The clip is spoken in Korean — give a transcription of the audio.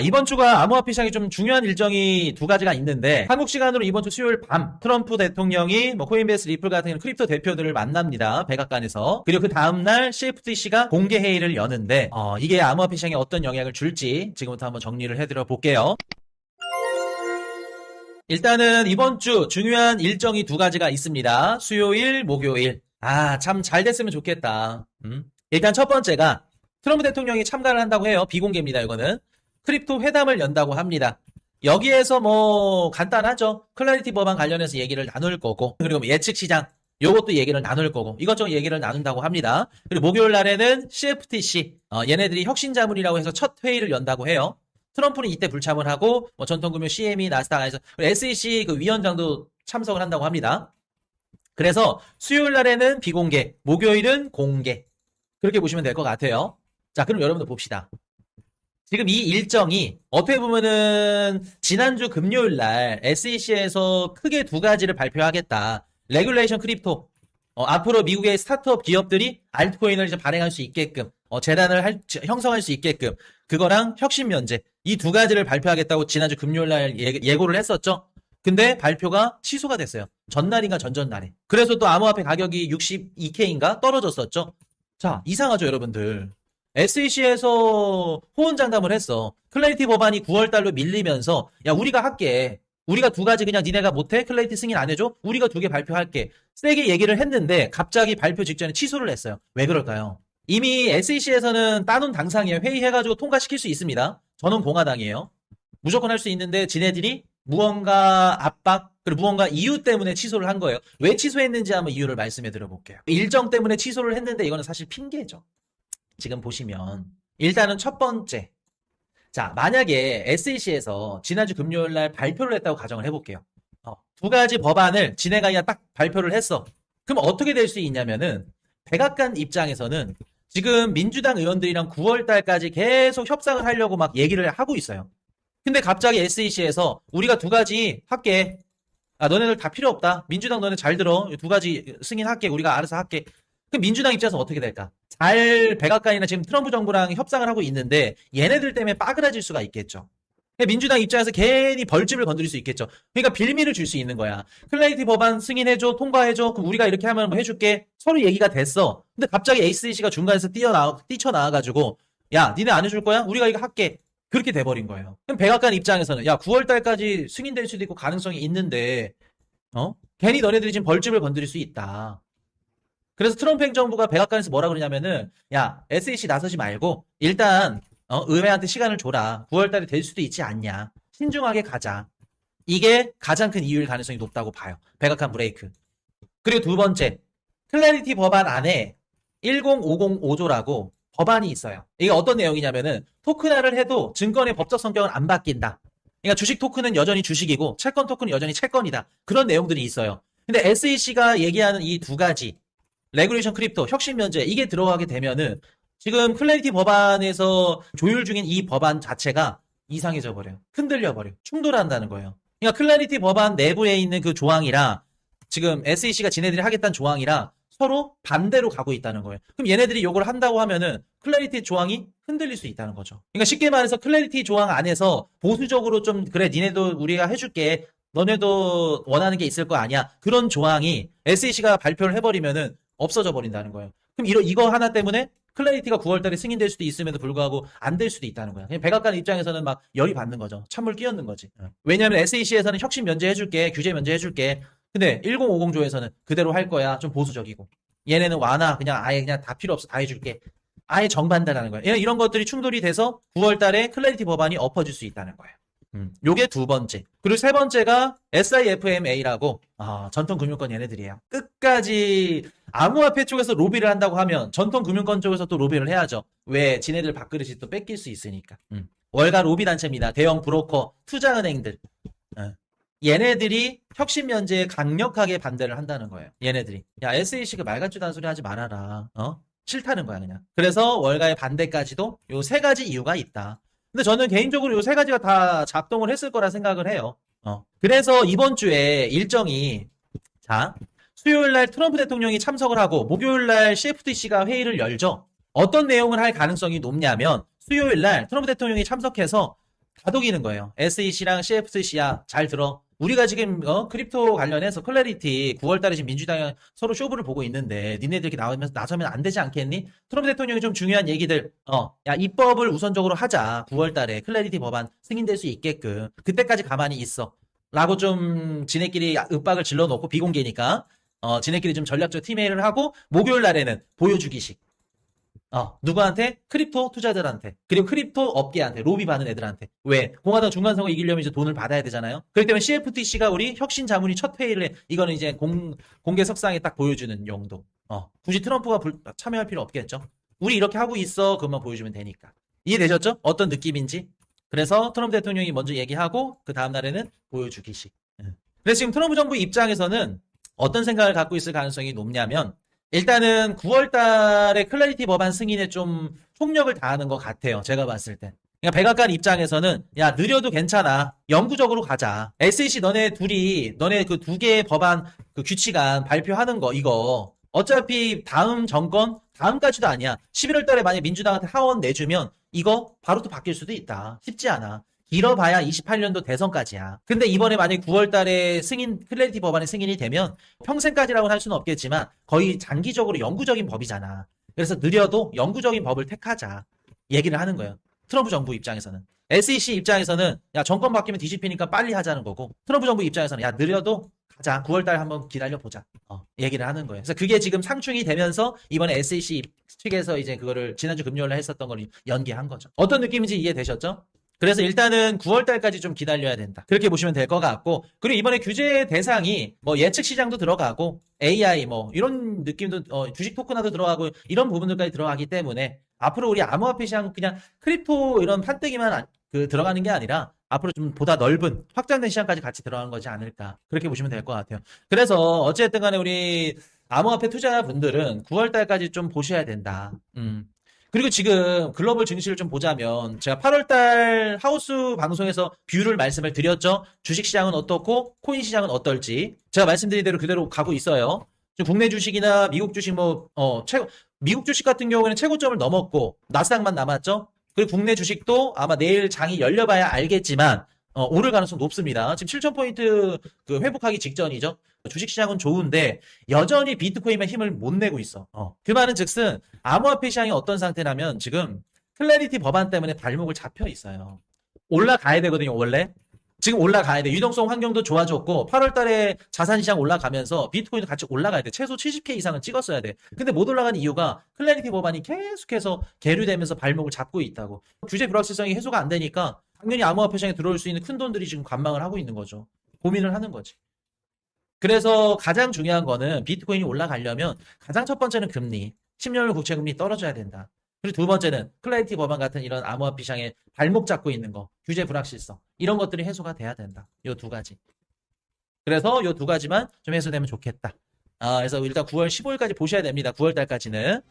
이번 주가 암호화폐 시장에 좀 중요한 일정이 두 가지가 있는데 한국 시간으로 이번 주 수요일 밤 트럼프 대통령이 코인베이스 리플 같은 크립토 대표들을 만납니다. 백악관에서. 그리고 그 다음날 CFTC가 공개 회의를 여는데 이게 암호화폐 시장에 어떤 영향을 줄지 지금부터 한번 정리를 해드려 볼게요. 일단은 이번 주 중요한 일정이 두 가지가 있습니다. 수요일, 목요일. 참 잘 됐으면 좋겠다. 일단 첫 번째가 트럼프 대통령이 참가를 한다고 해요. 비공개입니다, 이거는. 크립토 회담을 연다고 합니다. 여기에서 간단하죠. 클래리티 법안 관련해서 얘기를 나눌 거고, 그리고 예측 시장, 요것도 얘기를 나눌 거고, 이것저것 얘기를 나눈다고 합니다. 그리고 목요일 날에는 CFTC, 얘네들이 혁신자문이라고 해서 첫 회의를 연다고 해요. 트럼프는 이때 불참을 하고, 전통금융 CME, 나스닥 안에서, SEC 그 위원장도 참석을 한다고 합니다. 그래서 수요일 날에는 비공개, 목요일은 공개. 그렇게 보시면 될 것 같아요. 자, 그럼 여러분들 봅시다. 지금 이 일정이 어떻게 보면은 지난주 금요일 날 SEC에서 크게 두 가지를 발표하겠다. 레귤레이션 크립토. 앞으로 미국의 스타트업 기업들이 알트코인을 이제 발행할 수 있게끔, 재단을 형성할 수 있게끔, 그거랑 혁신 면제. 이 두 가지를 발표하겠다고 지난주 금요일 날 예고를 했었죠. 근데 발표가 취소가 됐어요. 전날인가 전전날에. 그래서 또 암호화폐 가격이 62K인가 떨어졌었죠. 자, 이상하죠, 여러분들. SEC에서 호언장담을 했어. 클래리티 법안이 9월달로 밀리면서 야 우리가 할게. 우리가 두 가지 그냥 니네가 못해? 클래리티 승인 안 해줘? 우리가 두 개 발표할게. 세게 얘기를 했는데 갑자기 발표 직전에 취소를 했어요. 왜 그럴까요? 이미 SEC에서는 따놓은 당상이에요. 회의해가지고 통과시킬 수 있습니다. 저는 공화당이에요. 무조건 할 수 있는데 지네들이 무언가 압박 그리고 무언가 이유 때문에 취소를 한 거예요. 왜 취소했는지 한번 이유를 말씀해 드려볼게요. 일정 때문에 취소를 했는데 이거는 사실 핑계죠. 지금 보시면 일단은 첫 번째, 자 만약에 SEC에서 지난주 금요일 날 발표를 했다고 가정을 해볼게요. 두 가지 법안을 지네가 그냥 딱 발표를 했어. 그럼 어떻게 될 수 있냐면은 백악관 입장에서는 지금 민주당 의원들이랑 9월 달까지 계속 협상을 하려고 막 얘기를 하고 있어요. 근데 갑자기 SEC에서 우리가 두 가지 할게. 너네들 다 필요 없다. 민주당 너네 잘 들어. 두 가지 승인할게. 우리가 알아서 할게. 그럼 민주당 입장에서 어떻게 될까? 백악관이나 지금 트럼프 정부랑 협상을 하고 있는데 얘네들 때문에 빠그라질 수가 있겠죠. 민주당 입장에서 괜히 벌집을 건드릴 수 있겠죠. 그러니까 빌미를 줄 수 있는 거야. 클래리티 법안 승인해줘, 통과해줘. 그럼 우리가 이렇게 하면 해줄게. 서로 얘기가 됐어. 근데 갑자기 SEC가 중간에서 뛰쳐나와가지고 야, 니네 안 해줄 거야? 우리가 이거 할게. 그렇게 돼버린 거예요. 그럼 백악관 입장에서는 야, 9월 달까지 승인될 수도 있고 가능성이 있는데 괜히 너네들이 지금 벌집을 건드릴 수 있다. 그래서 트럼프 행정부가 백악관에서 뭐라 그러냐면은 야 SEC 나서지 말고 일단 의회한테 시간을 줘라. 9월달에 될 수도 있지 않냐. 신중하게 가자. 이게 가장 큰 이유일 가능성이 높다고 봐요. 백악관 브레이크. 그리고 두 번째, 클래리티 법안 안에 10505조라고 법안이 있어요. 이게 어떤 내용이냐면은 토큰화를 해도 증권의 법적 성격은 안 바뀐다. 그러니까 주식 토큰은 여전히 주식이고 채권 토큰은 여전히 채권이다. 그런 내용들이 있어요. 근데 SEC가 얘기하는 이 두 가지 레귤레이션 크립토, 혁신 면제 이게 들어가게 되면은 지금 클래리티 법안에서 조율 중인 이 법안 자체가 이상해져 버려요. 흔들려 버려. 충돌한다는 거예요. 그러니까 클래리티 법안 내부에 있는 그 조항이랑 지금 SEC가 지네들이 하겠다는 조항이랑 서로 반대로 가고 있다는 거예요. 그럼 얘네들이 요걸 한다고 하면은 클래리티 조항이 흔들릴 수 있다는 거죠. 그러니까 쉽게 말해서 클래리티 조항 안에서 보수적으로 좀 그래 니네도 우리가 해줄게. 너네도 원하는 게 있을 거 아니야. 그런 조항이 SEC가 발표를 해버리면은 없어져 버린다는 거예요. 그럼 이거 하나 때문에 클래리티가 9월달에 승인될 수도 있음에도 불구하고 안 될 수도 있다는 거야. 백악관 입장에서는 막 열이 받는 거죠. 찬물 끼얹는 거지. 왜냐하면 SEC에서는 혁신 면제해줄게, 규제 면제해줄게. 근데 1050조에서는 그대로 할 거야. 좀 보수적이고. 얘네는 완화, 그냥 아예 그냥 다 필요 없어. 다 해줄게. 아예 정반대라는 거예요. 이런 것들이 충돌이 돼서 9월달에 클래리티 법안이 엎어질 수 있다는 거예요. 요게 두 번째. 그리고 세 번째가 SIFMA라고 전통금융권 얘네들이에요. 끝까지 암호화폐 쪽에서 로비를 한다고 하면 전통금융권 쪽에서 또 로비를 해야죠. 왜? 지네들 밥그릇이 또 뺏길 수 있으니까. 월가 로비 단체입니다. 대형 브로커, 투자은행들. 얘네들이 혁신 면제에 강력하게 반대를 한다는 거예요. 얘네들이. 야, SEC가 말 같지도 않은 소리 하지 말아라. 싫다는 거야, 그냥. 그래서 월가의 반대까지도 요 세 가지 이유가 있다. 근데 저는 개인적으로 요 세 가지가 다 작동을 했을 거라 생각을 해요. 그래서 이번 주에 일정이, 자, 수요일 날 트럼프 대통령이 참석을 하고, 목요일 날 CFTC가 회의를 열죠. 어떤 내용을 할 가능성이 높냐면, 수요일 날 트럼프 대통령이 참석해서 다독이는 거예요. SEC랑 CFTC야 잘 들어. 우리가 지금 크립토 관련해서 클래리티 9월달에 지금 민주당이 서로 쇼부를 보고 있는데 니네들 이렇게 나서면 안 되지 않겠니? 트럼프 대통령이 좀 중요한 얘기들 야 입법을 우선적으로 하자. 9월달에 클래리티 법안 승인될 수 있게끔 그때까지 가만히 있어. 라고 좀 지네끼리 윽박을 질러놓고 비공개니까 지네끼리 좀 전략적 팀회의를 하고 목요일 날에는 보여주기식. 누구한테? 크립토 투자자들한테. 그리고 크립토 업계한테, 로비 받는 애들한테. 왜? 공화당 중간선거 이기려면 이제 돈을 받아야 되잖아요? 그렇기 때문에 CFTC가 우리 혁신 자문위 첫 회의를 해. 이거는 이제 공개 석상에 딱 보여주는 용도. 굳이 트럼프가 참여할 필요 없겠죠? 우리 이렇게 하고 있어. 그것만 보여주면 되니까. 이해되셨죠? 어떤 느낌인지? 그래서 트럼프 대통령이 먼저 얘기하고, 그 다음날에는 보여주기식. 그래서 지금 트럼프 정부 입장에서는 어떤 생각을 갖고 있을 가능성이 높냐면, 일단은 9월 달에 클래리티 법안 승인에 좀 총력을 다하는 것 같아요. 제가 봤을 때. 그러니까 백악관 입장에서는 야 느려도 괜찮아. 영구적으로 가자. SEC 너네 그 두 개의 법안 그 규칙안 발표하는 거 이거 어차피 다음 정권 다음까지도 아니야. 11월 달에 만약 민주당한테 하원 내주면 이거 바로 또 바뀔 수도 있다. 쉽지 않아. 길어봐야 28년도 대선까지야. 근데 이번에 만약에 9월 달에 클래리티 법안이 승인이 되면 평생까지라고는 할 수는 없겠지만 거의 장기적으로 영구적인 법이잖아. 그래서 느려도 영구적인 법을 택하자. 얘기를 하는 거예요. 트럼프 정부 입장에서는. SEC 입장에서는 야 정권 바뀌면 뒤집히니까 빨리 하자는 거고 트럼프 정부 입장에서는 야 느려도 가자. 9월 달 한번 기다려보자. 얘기를 하는 거예요. 그래서 그게 지금 상충이 되면서 이번에 SEC 측에서 이제 그거를 지난주 금요일에 했었던 걸 연기한 거죠. 어떤 느낌인지 이해되셨죠? 그래서 일단은 9월 달까지 좀 기다려야 된다. 그렇게 보시면 될 것 같고, 그리고 이번에 규제 대상이 뭐 예측 시장도 들어가고, AI 뭐 이런 느낌도 주식 토큰화도 들어가고 이런 부분들까지 들어가기 때문에 앞으로 우리 암호화폐 시장 그냥 크립토 이런 판때기만 들어가는 게 아니라 앞으로 좀 보다 넓은 확장된 시장까지 같이 들어가는 거지 않을까. 그렇게 보시면 될 것 같아요. 그래서 어쨌든 간에 우리 암호화폐 투자분들은 9월 달까지 좀 보셔야 된다. 그리고 지금 글로벌 증시를 좀 보자면 제가 8월달 하우스 방송에서 뷰를 말씀을 드렸죠. 주식시장은 어떻고 코인 시장은 어떨지 제가 말씀드린 대로 그대로 가고 있어요. 지금 국내 주식이나 미국 주식 미국 주식 같은 경우에는 최고점을 넘었고 나스닥만 남았죠. 그리고 국내 주식도 아마 내일 장이 열려봐야 알겠지만 오를 가능성 높습니다. 지금 7,000포인트 그 회복하기 직전이죠. 주식시장은 좋은데 여전히 비트코인만 힘을 못 내고 있어. 그 말은 즉슨 암호화폐 시장이 어떤 상태냐면 지금 클래리티 법안 때문에 발목을 잡혀 있어요. 올라가야 되거든요, 원래. 지금 올라가야 돼. 유동성 환경도 좋아졌고 8월 달에 자산시장 올라가면서 비트코인도 같이 올라가야 돼. 최소 70K 이상은 찍었어야 돼. 근데 못 올라가는 이유가 클래리티 법안이 계속해서 계류되면서 발목을 잡고 있다고. 규제 불확실성이 해소가 안 되니까 당연히 암호화폐 시장에 들어올 수 있는 큰 돈들이 지금 관망을 하고 있는 거죠. 고민을 하는 거지. 그래서 가장 중요한 거는 비트코인이 올라가려면 가장 첫 번째는 금리, 10년물 국채금리 떨어져야 된다. 그리고 두 번째는 클래리티 법안 같은 이런 암호화폐 시장에 발목 잡고 있는 거, 규제 불확실성 이런 것들이 해소가 돼야 된다. 요 두 가지. 그래서 요 두 가지만 좀 해소되면 좋겠다. 그래서 일단 9월 15일까지 보셔야 됩니다. 9월 달까지는.